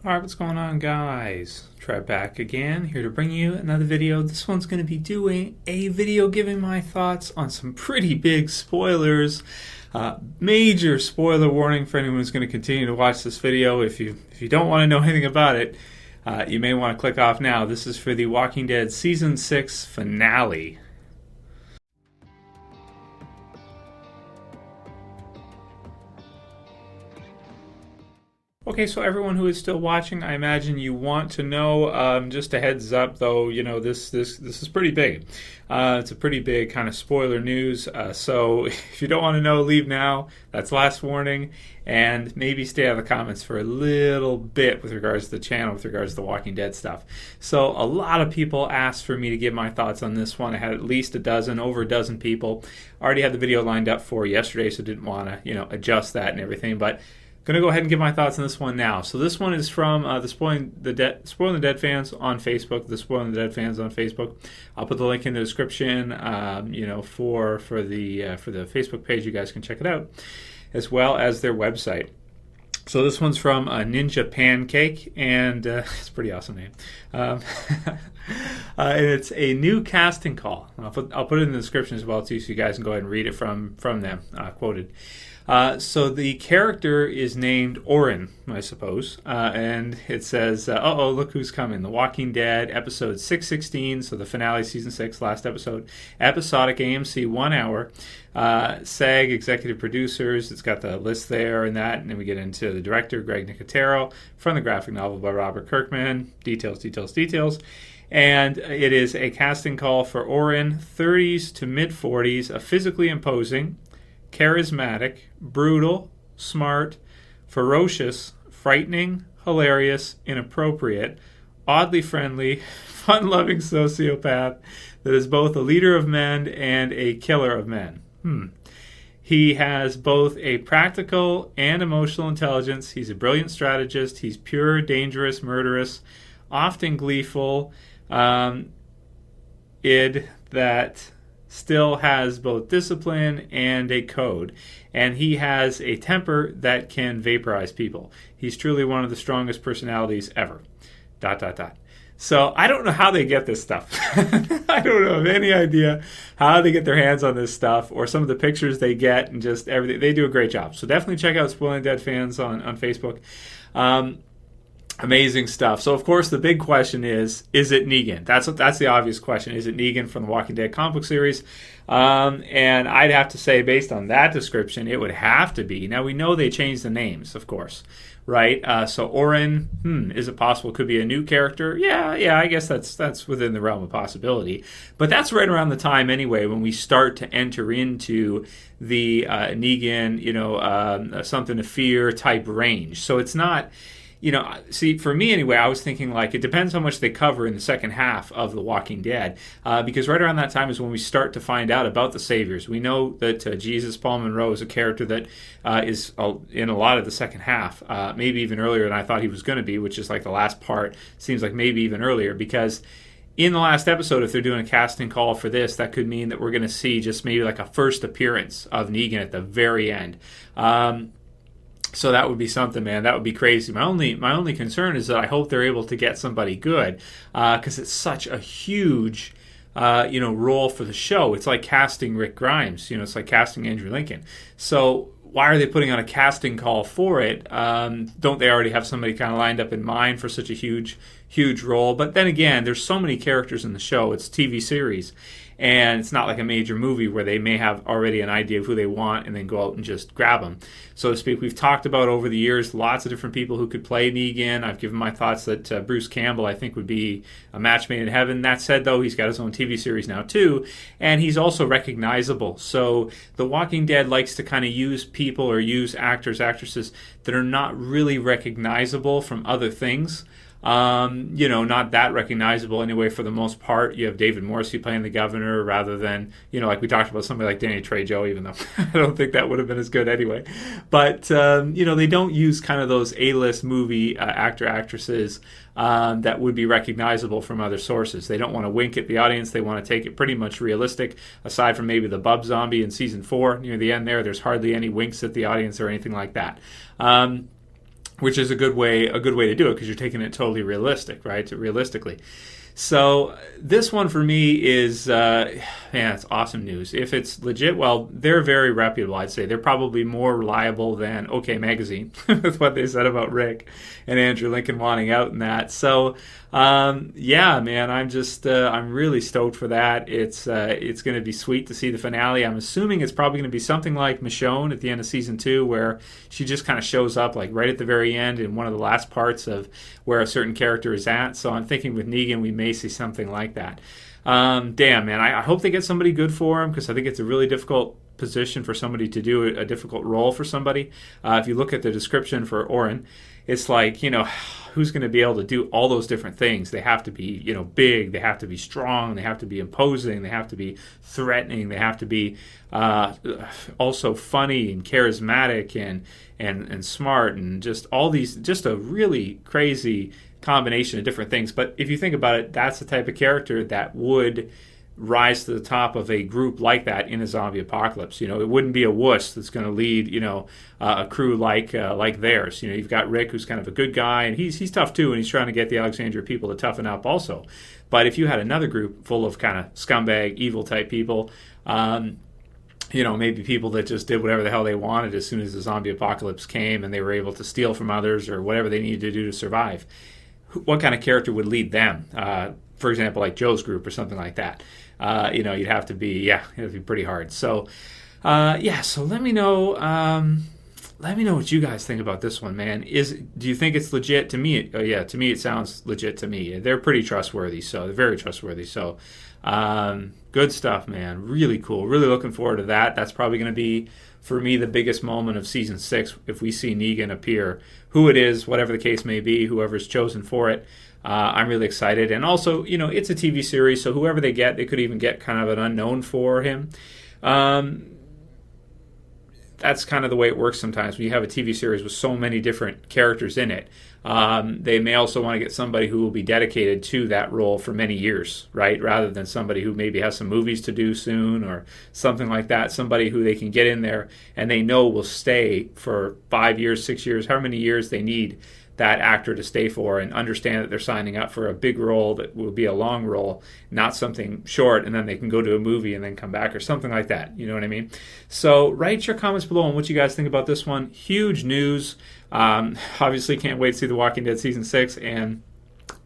Alright, what's going on, guys? Trev back again, here to bring you another video. This one's going to be doing a video giving my thoughts on some pretty big spoilers. Major spoiler warning for anyone who's going to continue to watch this video. If you don't want to know anything about it, you may want to click off now. This is for the Walking Dead Season 6 finale. Okay, so everyone who is still watching, I imagine you want to know. Just a heads up, though, you know this is pretty big. It's a pretty big kind of spoiler news. So if you don't want to know, leave now. That's last warning, and maybe stay out of the comments for a little bit with regards to the channel, with regards to the Walking Dead stuff. So a lot of people asked for me to give my thoughts on this one. I had at least over a dozen people. I already had the video lined up for yesterday, so didn't want to adjust that and everything, but. Going to go ahead and give my thoughts on this one now. So this one is from the Spoiling the Dead fans on Facebook. The Spoiling the Dead fans on Facebook. I'll put the link in the description. For the Facebook page, you guys can check it out, as well as their website. So this one's from Ninja Pancake, and it's a pretty awesome name. And it's a new casting call. I'll put it in the description as well too, so you guys can go ahead and read it from them, quoted. So the character is named Oren, I suppose, and it says, look who's coming. The Walking Dead, episode 616, so the finale, season 6, last episode. Episodic AMC, 1 hour. SAG, executive producers, it's got the list there and that, and then we get into the director, Greg Nicotero, from the graphic novel by Robert Kirkman. Details. And it is a casting call for Oren, 30s to mid-40s, a physically imposing, charismatic, brutal, smart, ferocious, frightening, hilarious, inappropriate, oddly friendly, fun-loving sociopath that is both a leader of men and a killer of men. He has both a practical and emotional intelligence. He's a brilliant strategist. He's pure, dangerous, murderous, often gleeful, id that still has both discipline and a code, and he has a temper that can vaporize people. He's truly one of the strongest personalities ever. ... So I don't know how they get this stuff. I don't have any idea how they get their hands on this stuff, or some of the pictures they get, and just everything. They do a great job. So definitely check out Spoiling Dead fans on Facebook. Amazing stuff. So, of course, the big question is it Negan? That's the obvious question. Is it Negan from the Walking Dead comic book series? And I'd have to say, based on that description, it would have to be. Now, we know they changed the names, of course, right? So, Oren, is it possible? Could be a new character? Yeah, I guess that's within the realm of possibility. But that's right around the time, anyway, when we start to enter into the Negan, something to fear type range. So, it's not... see, for me anyway, I was thinking like it depends how much they cover in the second half of The Walking Dead, because right around that time is when we start to find out about the Saviors. We know that Jesus Paul Monroe is a character that is in a lot of the second half, maybe even earlier than I thought he was going to be, which is like the last part. Seems like maybe even earlier, because in the last episode, if they're doing a casting call for this, that could mean that we're going to see just maybe like a first appearance of Negan at the very end. So that would be something, man. That would be crazy. My only concern is that I hope they're able to get somebody good, because it's such a huge, role for the show. It's like casting Rick Grimes. It's like casting Andrew Lincoln. So why are they putting on a casting call for it? Don't they already have somebody kind of lined up in mind for such a huge role? But then again, there's so many characters in the show. It's a TV series. And it's not like a major movie where they may have already an idea of who they want and then go out and just grab them, so to speak. We've talked about over the years lots of different people who could play Negan. I've given my thoughts that Bruce Campbell, I think, would be a match made in heaven. That said, though, he's got his own TV series now, too, and he's also recognizable. So The Walking Dead likes to kind of use people or use actors, actresses that are not really recognizable from other things. Not that recognizable anyway for the most part. You have David Morrissey playing the governor rather than, like we talked about somebody like Danny Trejo, even though I don't think that would have been as good anyway. But, they don't use kind of those A-list movie actresses that would be recognizable from other sources. They don't want to wink at the audience. They want to take it pretty much realistic, aside from maybe the Bub Zombie in season 4 near the end there. There's hardly any winks at the audience or anything like that. which is a good way to do it because you're taking it totally realistic, right? Realistically. So this one for me is, it's awesome news. If it's legit, well, they're very reputable, I'd say. They're probably more reliable than OK Magazine with what they said about Rick and Andrew Lincoln wanting out in that. So, yeah, man, I'm really stoked for that. It's going to be sweet to see the finale. I'm assuming it's probably going to be something like Michonne at the end of season 2, where she just kind of shows up like right at the very end in one of the last parts of where a certain character is at. So I'm thinking with Negan, we may see something like that. Damn, man, I hope they get somebody good for him, because I think it's a really difficult position for somebody to do, a difficult role for somebody. If you look at the description for Oren, it's like, who's going to be able to do all those different things? They have to be, big. They have to be strong. They have to be imposing. They have to be threatening. They have to be also funny and charismatic and smart, and just all these, just a really crazy combination of different things. But if you think about it, that's the type of character that would rise to the top of a group like that in a zombie apocalypse. It wouldn't be a wuss that's going to lead, a crew like theirs. You've got Rick, who's kind of a good guy, and he's tough too, and he's trying to get the Alexandria people to toughen up also. But if you had another group full of kind of scumbag, evil type people, maybe people that just did whatever the hell they wanted as soon as the zombie apocalypse came, and they were able to steal from others or whatever they needed to do to survive, what kind of character would lead them? For example, like Joe's group or something like that. You'd have to be, it'd be pretty hard. So, so let me know. Let me know what you guys think about this one, man. Do you think it's legit? To me, to me it sounds legit to me. They're pretty trustworthy, so they're very trustworthy. So, good stuff, man. Really cool. Really looking forward to that. That's probably going to be, for me, the biggest moment of season 6 if we see Negan appear. Who it is, whatever the case may be, whoever's chosen for it. I'm really excited. And also, it's a TV series, so whoever they get, they could even get kind of an unknown for him. That's kind of the way it works sometimes when you have a TV series with so many different characters in it. They may also want to get somebody who will be dedicated to that role for many years, right? Rather than somebody who maybe has some movies to do soon or something like that. Somebody who they can get in there and they know will stay for 5 years, 6 years, however many years they need that actor to stay for, and understand that they're signing up for a big role that will be a long role, not something short, and then they can go to a movie and then come back or something like that. You know what I mean? So write your comments below on what you guys think about this one. Huge news. Obviously can't wait to see The Walking Dead Season 6, and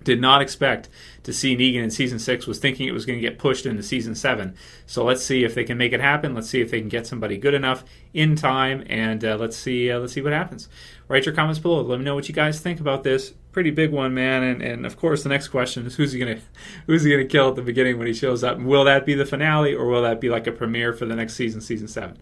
did not expect to see Negan in Season 6, was thinking it was going to get pushed into Season 7. So let's see if they can make it happen. Let's see if they can get somebody good enough in time, and let's see what happens. Write your comments below. Let me know what you guys think about this. Pretty big one, man. And of course, the next question is who's he gonna kill at the beginning when he shows up? And will that be the finale, or will that be like a premiere for the next season, Season 7?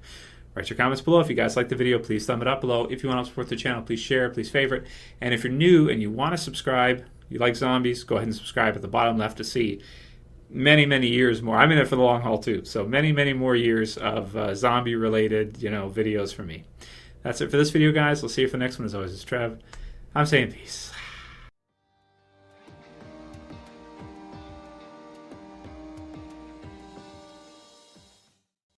Write your comments below. If you guys like the video, please thumb it up below. If you want to support the channel, please share, please favorite. And if you're new and you want to subscribe, you like zombies, go ahead and subscribe at the bottom left to see many, many years more. I'm in it for the long haul too. So many, many more years of zombie-related, videos for me. That's it for this video, guys. We'll see you for the next one. As always, it's Trev. I'm saying peace.